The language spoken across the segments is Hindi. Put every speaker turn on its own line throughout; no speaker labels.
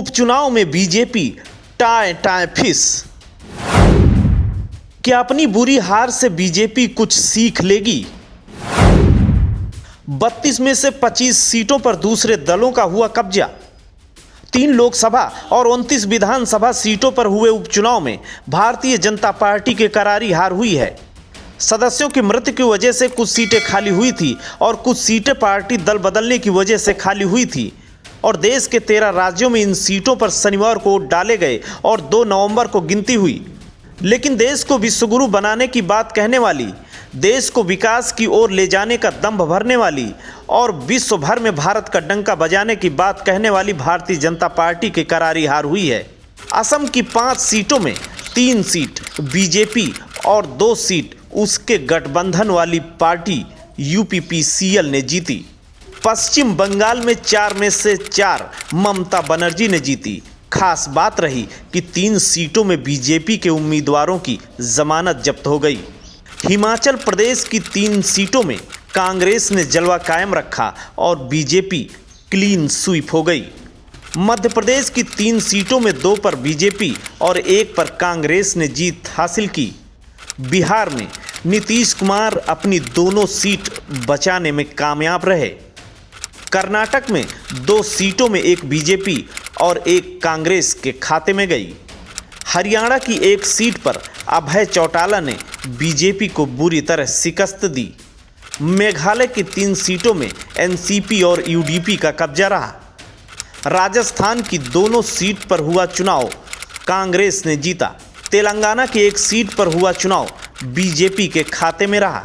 उपचुनाव में बीजेपी टाए टाए फिस। क्या अपनी बुरी हार से बीजेपी कुछ सीख लेगी? 32 में से 25 सीटों पर दूसरे दलों का हुआ कब्जा। 3 लोकसभा और 29 विधानसभा सीटों पर हुए उपचुनाव में भारतीय जनता पार्टी की करारी हार हुई है। सदस्यों की मृत्यु की वजह से कुछ सीटें खाली हुई थी और कुछ सीटें पार्टी दल बदलने की वजह से खाली हुई थी और देश के 13 राज्यों में इन सीटों पर शनिवार को वोट डाले गए और 2 नवंबर को गिनती हुई। लेकिन देश को विश्वगुरु बनाने की बात कहने वाली, देश को विकास की ओर ले जाने का दंभ भरने वाली और विश्व भर में भारत का डंका बजाने की बात कहने वाली भारतीय जनता पार्टी की करारी हार हुई है। असम की 5 सीटों में 3 सीट बीजेपी और 2 सीट उसके गठबंधन वाली पार्टी यूपीपीसीएल ने जीती। पश्चिम बंगाल में 4 में से 4 ममता बनर्जी ने जीती। खास बात रही कि 3 सीटों में बीजेपी के उम्मीदवारों की जमानत जब्त हो गई। हिमाचल प्रदेश की 3 सीटों में कांग्रेस ने जलवा कायम रखा और बीजेपी क्लीन स्वीप हो गई। मध्य प्रदेश की 3 सीटों में 2 पर बीजेपी और 1 पर कांग्रेस ने जीत हासिल की। बिहार में नीतीश कुमार अपनी दोनों सीट बचाने में कामयाब रहे। कर्नाटक में 2 सीटों में 1 बीजेपी और 1 कांग्रेस के खाते में गई। हरियाणा की 1 सीट पर अभय चौटाला ने बीजेपी को बुरी तरह शिकस्त दी। मेघालय की 3 सीटों में एनसीपी और यूडीपी का कब्जा रहा। राजस्थान की दोनों सीट पर हुआ चुनाव कांग्रेस ने जीता। तेलंगाना की 1 सीट पर हुआ चुनाव बीजेपी के खाते में रहा।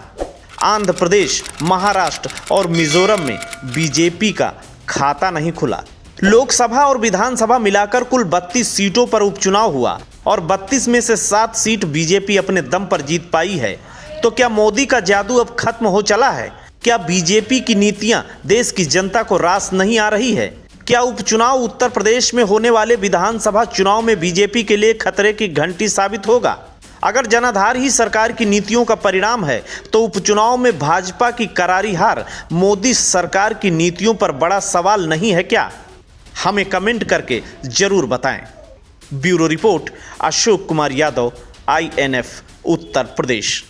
आंध्र प्रदेश, महाराष्ट्र और मिजोरम में बीजेपी का खाता नहीं खुला। लोकसभा और विधानसभा मिलाकर कुल 32 सीटों पर उपचुनाव हुआ और 32 में से 7 सीट बीजेपी अपने दम पर जीत पाई है। तो क्या मोदी का जादू अब खत्म हो चला है? क्या बीजेपी की नीतियां देश की जनता को रास नहीं आ रही है? क्या उपचुनाव उत्तर प्रदेश में होने वाले विधानसभा चुनाव में बीजेपी के लिए खतरे की घंटी साबित होगा? अगर जनाधार ही सरकार की नीतियों का परिणाम है तो उपचुनाव में भाजपा की करारी हार मोदी सरकार की नीतियों पर बड़ा सवाल नहीं है क्या? हमें कमेंट करके जरूर बताएं। Bureau report, Ashok Kumar Yadav, INF, Uttar Pradesh.